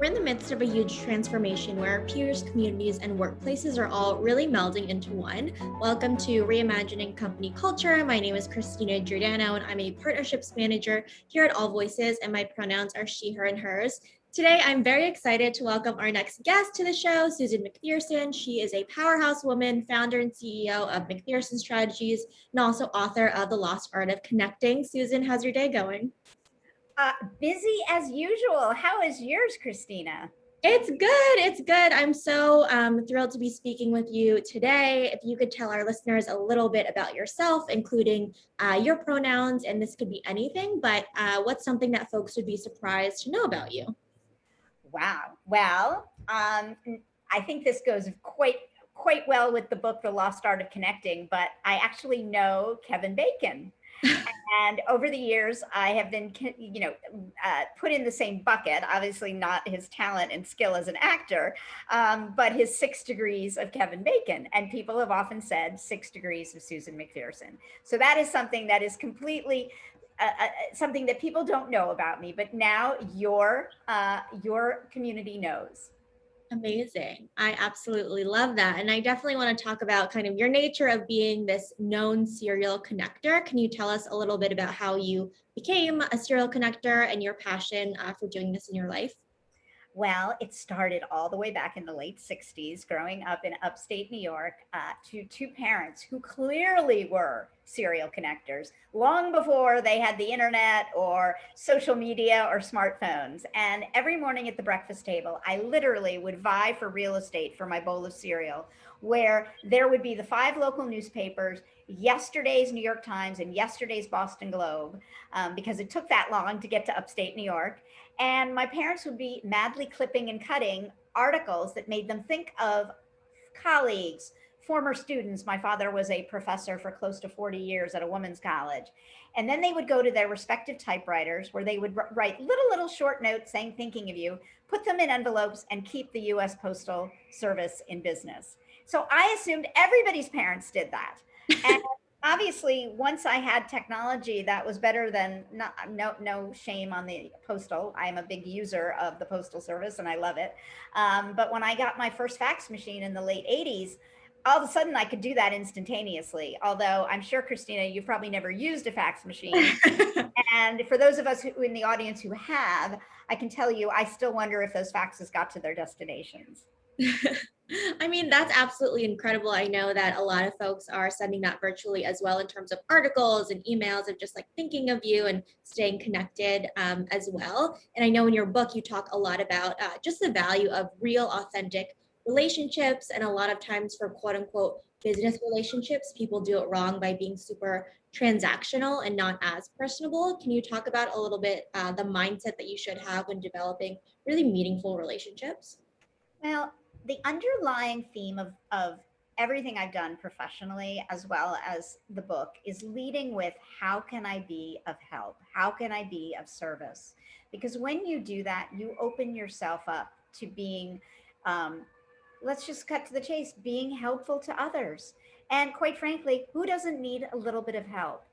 in the midst of a huge transformation where our peers, communities, and workplaces are all really melding into one. Welcome to Reimagining Company Culture. My name is Christina Giordano, and I'm a partnerships manager here at AllVoices, and my pronouns are she, her, and hers. Today, I'm very excited to welcome our next guest to the show, Susan McPherson. She is a powerhouse woman, founder and CEO of McPherson Strategies, and also author of The Lost Art of Connecting. Susan, how's your day going? Busy as usual. How is yours, Christina? It's good. It's good. I'm so thrilled to be speaking with you today. If you could tell our listeners a little bit about yourself, including your pronouns, and this could be anything, but what's something that folks would be surprised to know about you? Wow. Well, I think this goes quite well with the book, The Lost Art of Connecting, but I actually know Kevin Bacon. And over the years, I have been, put in the same bucket, obviously not his talent and skill as an actor, but his 6 degrees of Kevin Bacon. And people have often said 6 degrees of Susan McPherson. So that is something that is completely something that people don't know about me, but now your community knows. Amazing. I absolutely love that. And I definitely want to talk about kind of your nature of being this known serial connector. Can you tell us a little bit about how you became a serial connector and your passion for doing this in your life? Well, it started all the way back in the late 60s, growing up in upstate New York, to two parents who clearly were serial connectors long before they had the internet or social media or smartphones. And every morning at the breakfast table, I literally would vie for real estate for my bowl of cereal, where there would be the 5 local newspapers, yesterday's New York Times and yesterday's Boston Globe, because it took that long to get to upstate New York. And my parents would be madly clipping and cutting articles that made them think of colleagues, former students. My father was a professor for close to 40 years at a women's college. And then they would go to their respective typewriters where they would write little short notes saying, thinking of you, put them in envelopes, and keep the US Postal Service in business. So I assumed everybody's parents did that. And obviously, once I had technology that was better than no shame on the postal. I'm a big user of the postal service and I love it. But when I got my first fax machine in the late 80s, all of a sudden I could do that instantaneously. Although I'm sure, Christina, you've probably never used a fax machine. And for those of us who in the audience who have, I can tell you, I still wonder if those faxes got to their destinations. I mean, that's absolutely incredible. I know that a lot of folks are sending that virtually as well in terms of articles and emails of just like thinking of you and staying connected as well. And I know in your book, you talk a lot about just the value of real, authentic relationships. And a lot of times for quote unquote business relationships, people do it wrong by being super transactional and not as personable. Can you talk about a little bit the mindset that you should have when developing really meaningful relationships? Well, the underlying theme of everything I've done professionally, as well as the book, is leading with how can I be of help? How can I be of service? Because when you do that, you open yourself up to being, um, let's just cut to the chase, being helpful to others. And quite frankly, who doesn't need a little bit of help?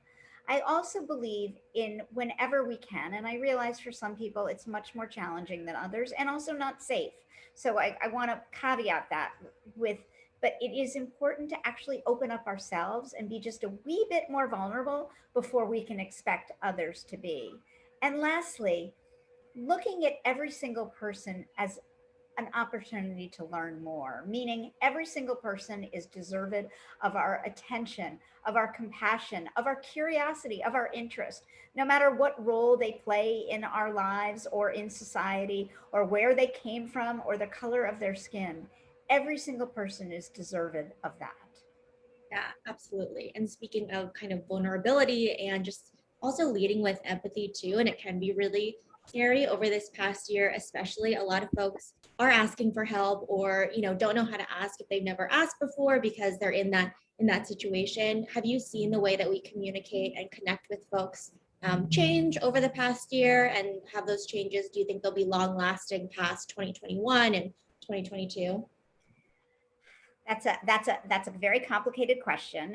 I also believe in whenever we can, and I realize for some people it's much more challenging than others and also not safe. So I want to caveat that with, but it is important to actually open up ourselves and be just a wee bit more vulnerable before we can expect others to be. And lastly, looking at every single person as an opportunity to learn more, meaning every single person is deserved of our attention, of our compassion, of our curiosity, of our interest, no matter what role they play in our lives or in society, or where they came from, or the color of their skin. Every single person is deserved of that. Yeah, absolutely. And speaking of kind of vulnerability and just also leading with empathy too, and it can be really scary over this past year, especially a lot of folks are asking for help or, don't know how to ask if they've never asked before because they're in that situation. Have you seen the way that we communicate and connect with folks change over the past year, and have those changes, do you think they'll be long lasting past 2021 and 2022? That's a very complicated question,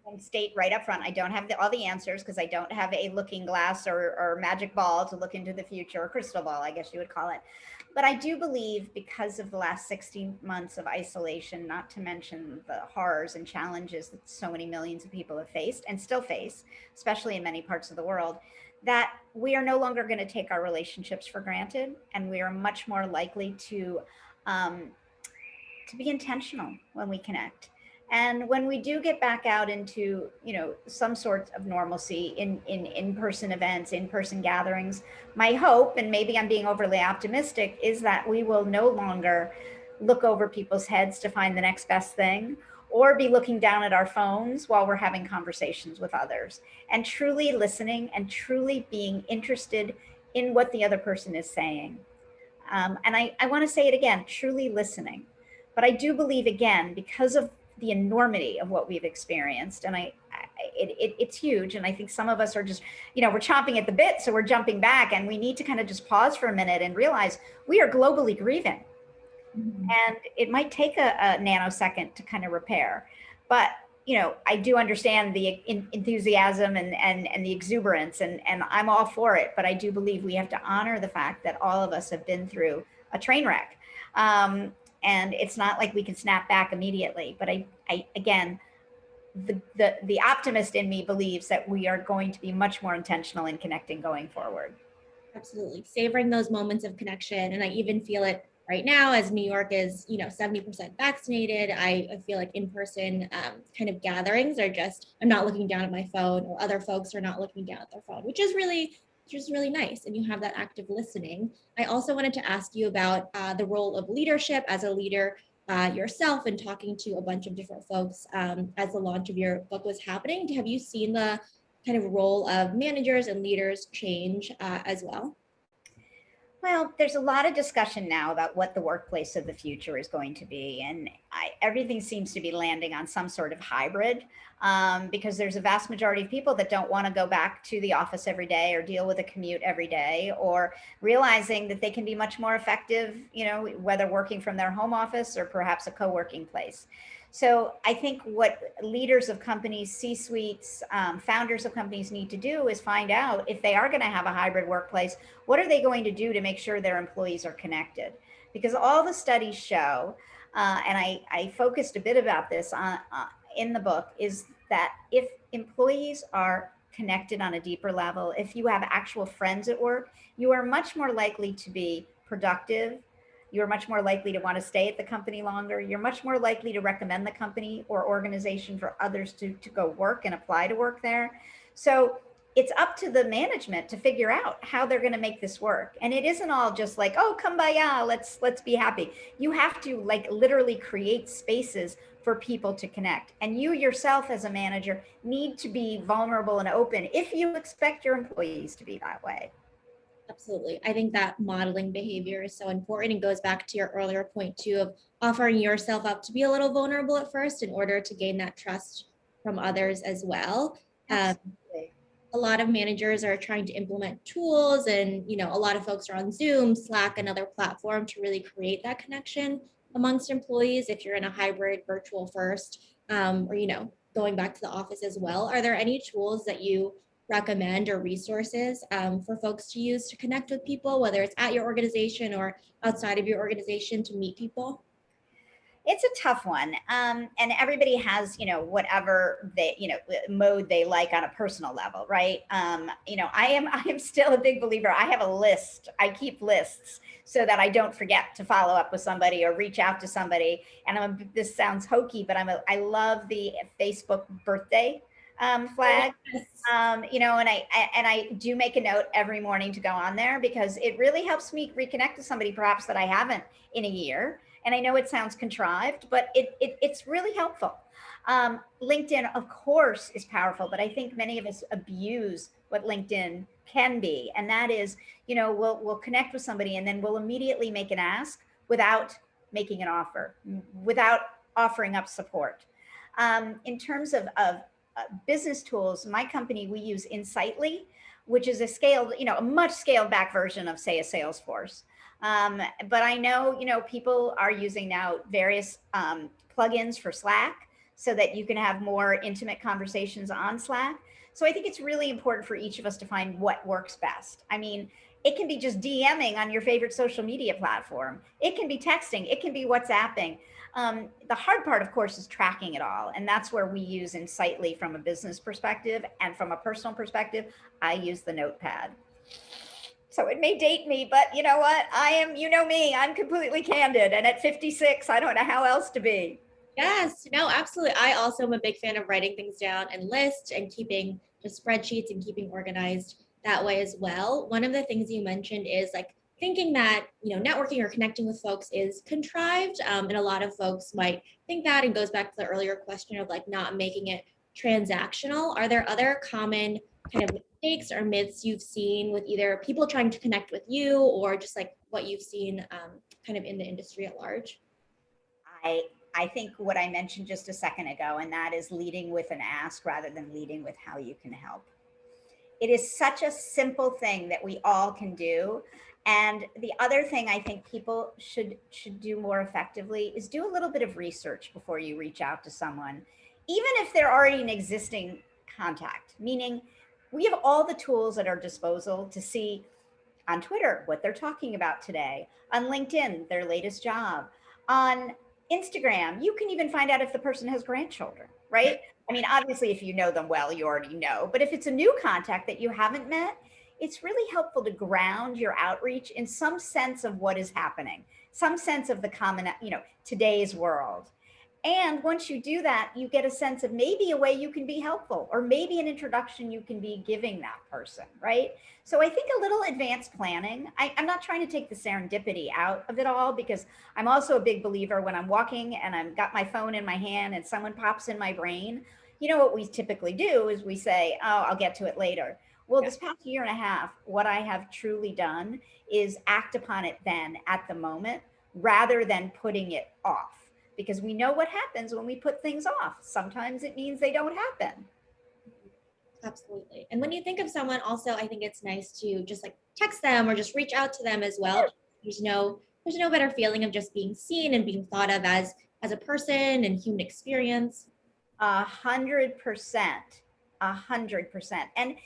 and state right up front, I don't have all the answers because I don't have a looking glass or magic ball to look into the future, or crystal ball, I guess you would call it. But I do believe, because of the last 60 months of isolation, not to mention the horrors and challenges that so many millions of people have faced and still face, especially in many parts of the world, that we are no longer going to take our relationships for granted, and we are much more likely um, to be intentional when we connect. And when we do get back out into, some sort of normalcy in-person events, in-person gatherings, my hope, and maybe I'm being overly optimistic, is that we will no longer look over people's heads to find the next best thing, or be looking down at our phones while we're having conversations with others, and truly listening and truly being interested in what the other person is saying. And I want to say it again, truly listening. But I do believe, again, because of the enormity of what we've experienced, and it's huge. And I think some of us are just, we're chomping at the bit. So we're jumping back, and we need to kind of just pause for a minute and realize we are globally grieving. Mhm. And it might take a nanosecond to kind of repair. But I do understand the enthusiasm and the exuberance, and I'm all for it. But I do believe we have to honor the fact that all of us have been through a train wreck, and it's not like we can snap back immediately. But I again, the optimist in me believes that we are going to be much more intentional in connecting going forward. Absolutely. Savoring those moments of connection. And I even feel it right now as New York is, 70% vaccinated. I feel like in-person kind of gatherings are just, I'm not looking down at my phone, or other folks are not looking down at their phone, which is really nice. And you have that active listening. I also wanted to ask you about the role of leadership as a leader yourself, and talking to a bunch of different folks as the launch of your book was happening. Have you seen the kind of role of managers and leaders change as well? Well, there's a lot of discussion now about what the workplace of the future is going to be. And everything seems to be landing on some sort of hybrid, because there's a vast majority of people that don't want to go back to the office every day or deal with a commute every day, or realizing that they can be much more effective, whether working from their home office or perhaps a co-working place. So I think what leaders of companies, C-suites, founders of companies need to do is find out, if they are going to have a hybrid workplace, what are they going to do to make sure their employees are connected? Because all the studies show, and I focused a bit about this in the book, is that if employees are connected on a deeper level, if you have actual friends at work, you are much more likely to be productive. You're much more likely to want to stay at the company longer. You're much more likely to recommend the company or organization for others to go work and apply to work there. So it's up to the management to figure out how they're going to make this work. And it isn't all just like, oh, kumbaya, let's be happy. You have to, like, literally create spaces for people to connect. And you yourself as a manager need to be vulnerable and open if you expect your employees to be that way. Absolutely. I think that modeling behavior is so important, and goes back to your earlier point too, of offering yourself up to be a little vulnerable at first in order to gain that trust from others as well. Um, Absolutely. a lot of managers are trying to implement tools, and a lot of folks are on Zoom, Slack, and other platform to really create that connection amongst employees. If you're in a hybrid virtual first, or going back to the office as well, are there any tools that you recommend, or resources for folks to use to connect with people, whether it's at your organization or outside of your organization, to meet people? It's a tough one. And everybody has, whatever they, mode they like on a personal level, right? I am still a big believer. I have a list. I keep lists so that I don't forget to follow up with somebody or reach out to somebody. And this sounds hokey, but I love the Facebook birthday flag. Yes. And I do make a note every morning to go on there, because it really helps me reconnect to somebody perhaps that I haven't in a year. And I know it sounds contrived, but it's really helpful. LinkedIn, of course, is powerful, but I think many of us abuse what LinkedIn can be. And that is, we'll connect with somebody, and then we'll immediately make an ask without making an offer, without offering up support. In terms of business tools, my company, we use Insightly, which is a much scaled back version of, say, a Salesforce. But I know, people are using now various plugins for Slack. so that you can have more intimate conversations on Slack. So I think it's really important for each of us to find what works best. I mean, it can be just DMing on your favorite social media platform. It can be texting. It can be WhatsApping. The hard part, of course, is tracking it all. And that's where we use Insightly from a business perspective. And from a personal perspective, I use the notepad. So it may date me, but you know what? I am, you know me, I'm completely candid. And at 56, I don't know how else to be. Yes, no, absolutely. I also am a big fan of writing things down and lists and keeping just spreadsheets and keeping organized that way as well. One of the things you mentioned is like thinking that, networking or connecting with folks is contrived. And a lot of folks might think that, and goes back to the earlier question of like not making it transactional. Are there other common kind of mistakes or myths you've seen with either people trying to connect with you or just like what you've seen kind of in the industry at large? I I think what I mentioned just a second ago, and that is leading with an ask rather than leading with how you can help. It is such a simple thing that we all can do. And the other thing I think people should do more effectively is do a little bit of research before you reach out to someone, even if they're already an existing contact. Meaning, we have all the tools at our disposal to see on Twitter what they're talking about today, on LinkedIn their latest job, on Instagram you can even find out if the person has grandchildren, right? I mean, obviously if you know them well you already know, but if it's a new contact that you haven't met, it's really helpful to ground your outreach in some sense of what is happening, some sense of the common, today's world. And once you do that, you get a sense of maybe a way you can be helpful, or maybe an introduction you can be giving that person, right? So I think a little advanced planning. I'm not trying to take the serendipity out of it all, because I'm also a big believer when I'm walking and I've got my phone in my hand and someone pops in my brain. You know what we typically do is we say, oh, I'll get to it later. Well, Yeah. this past year and a half, what I have truly done is act upon it then at the moment rather than putting it off, because we know what happens when we put things off. Sometimes it means they don't happen. Absolutely. And when you think of someone also, I think it's nice to just like text them or just reach out to them as well. There's no better feeling of just being seen and being thought of as a person and human experience. 100%. 100%. And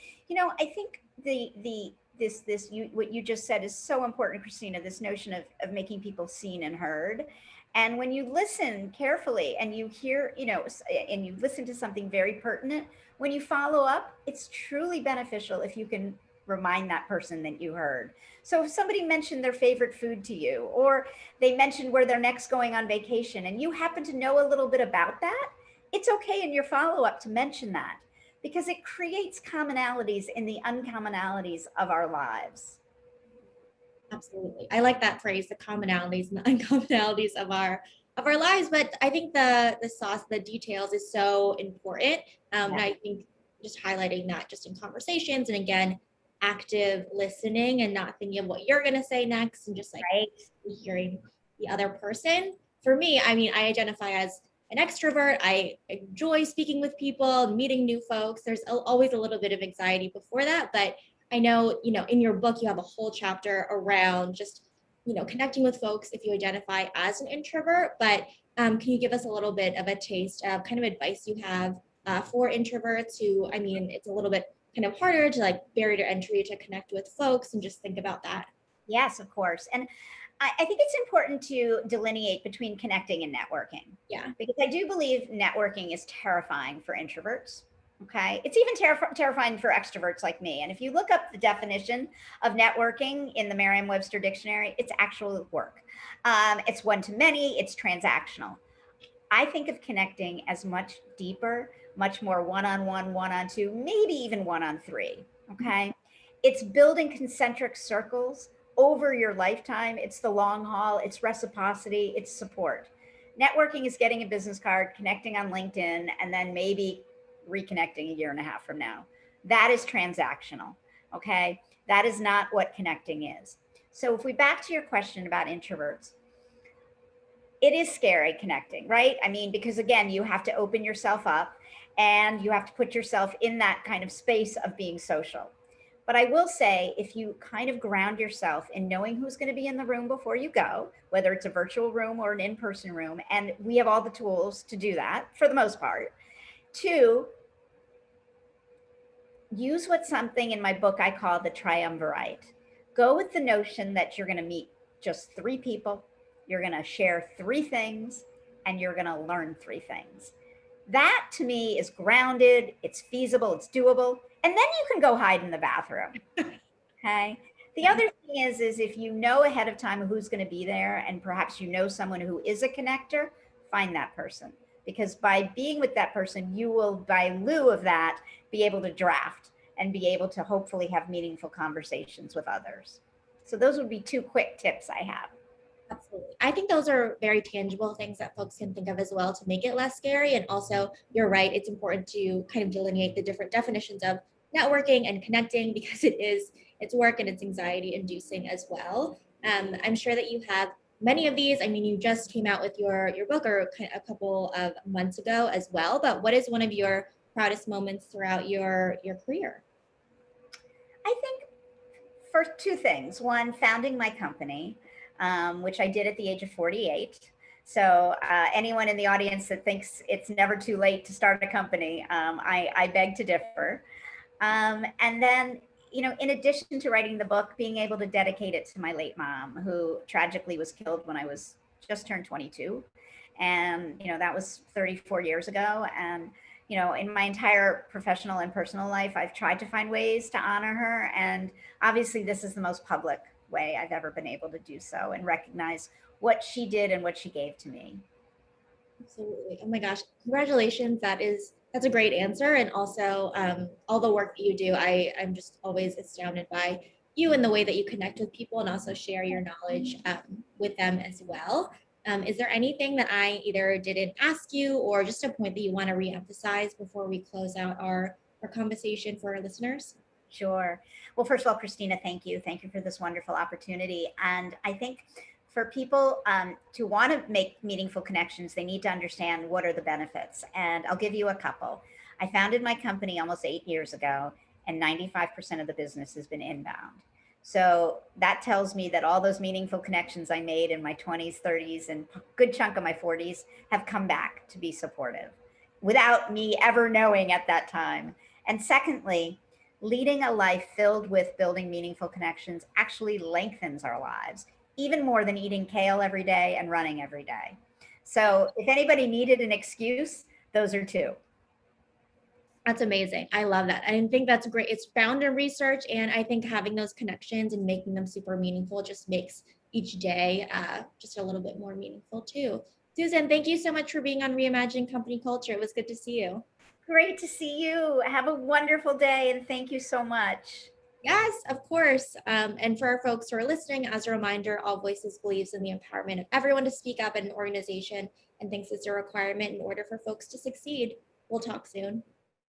I think the this you what you just said is so important, Christina, this notion of making people seen and heard. And when you listen carefully and you hear, and you listen to something very pertinent, when you follow up, it's truly beneficial if you can remind that person that you heard. So if somebody mentioned their favorite food to you, or they mentioned where they're next going on vacation, and you happen to know a little bit about that, it's okay in your follow up to mention that, because it creates commonalities in the uncommonalities of our lives. Absolutely. I like that phrase, the commonalities and the uncommonalities of our lives. But I think the sauce, the details is so important. And I think just highlighting that just in conversations and again, active listening and not thinking of what you're gonna say next and just like Right. hearing the other person. For me, I mean, I identify as an extrovert. I enjoy speaking with people, meeting new folks. There's always a little bit of anxiety before that, but I know, in your book, you have a whole chapter around just, connecting with folks if you identify as an introvert. But can you give us a little bit of a taste of kind of advice you have for introverts who, I mean, it's a little bit kind of harder to like barrier to entry to connect with folks and just think about that. Yes, of course. And I think it's important to delineate between connecting and networking, Yeah. because I do believe networking is terrifying for introverts. Okay. It's even terrifying for extroverts like me. And if you look up the definition of networking in the Merriam Webster dictionary, it's actual work. It's one to many, it's transactional. I think of connecting as much deeper, much more one on one, one on two, maybe even one on three. Okay. It's building concentric circles over your lifetime. It's the long haul, it's reciprocity, it's support. Networking is getting a business card, connecting on LinkedIn, and then maybe reconnecting a year and a half from now. That is transactional. Okay. That is not what connecting is. So if we back to your question about introverts, it is scary connecting, right? I mean, because again, you have to open yourself up and you have to put yourself in that kind of space of being social. But I will say, if you kind of ground yourself in knowing who's going to be in the room before you go, whether it's a virtual room or an in-person room, and we have all the tools to do that for the most part. Two, use what something in my book I call the triumvirate. Go with the notion that you're going to meet just three people, you're going to share three things, and you're going to learn three things. That to me is grounded, it's feasible, it's doable, and then you can go hide in the bathroom. Okay. The other thing is if you know ahead of time who's going to be there, and perhaps you know someone who is a connector, find that person. Because by being with that person, you will, by lieu of that, be able to draft and be able to hopefully have meaningful conversations with others. So those would be two quick tips I have. Absolutely. I think those are very tangible things that folks can think of as well to make it less scary. And also, you're right, it's important to kind of delineate the different definitions of networking and connecting because it's work and it's anxiety inducing as well. I'm sure that you have many of these. I mean, you just came out with your book or a couple of months ago as well. But what is one of your proudest moments throughout your career? I think for two things. One, founding my company, which I did at the age of 48. So anyone in the audience that thinks it's never too late to start a company, I beg to differ. And then, you know, in addition to writing the book, being able to dedicate it to my late mom, who tragically was killed when I was just turned 22. And, you know, that was 34 years ago. And, you know, in my entire professional and personal life, I've tried to find ways to honor her. And obviously, this is the most public way I've ever been able to do so and recognize what she did and what she gave to me. Absolutely. Oh my gosh. Congratulations. That's a great answer. And also all the work that you do. I'm just always astounded by you and the way that you connect with people and also share your knowledge with them as well. Is there anything that I either didn't ask you or just a point that you want to reemphasize before we close out our conversation for our listeners? Sure. Well, first of all, Christina, thank you. Thank you for this wonderful opportunity. And I think for people to want to make meaningful connections, they need to understand what are the benefits. And I'll give you a couple. I founded my company almost 8 years ago, and 95% of the business has been inbound. So that tells me that all those meaningful connections I made in my 20s, 30s, and a good chunk of my 40s have come back to be supportive without me ever knowing at that time. And secondly, leading a life filled with building meaningful connections actually lengthens our lives, even more than eating kale every day and running every day. So if anybody needed an excuse, those are two. That's amazing. I love that. I think that's great. It's found in research. And I think having those connections and making them super meaningful just makes each day just a little bit more meaningful too. Susan, thank you so much for being on Reimagining Company Culture. It was good to see you. Great to see you. Have a wonderful day, and thank you so much. Yes, of course. And for our folks who are listening, as a reminder, AllVoices believes in the empowerment of everyone to speak up in an organization and thinks it's a requirement in order for folks to succeed. We'll talk soon.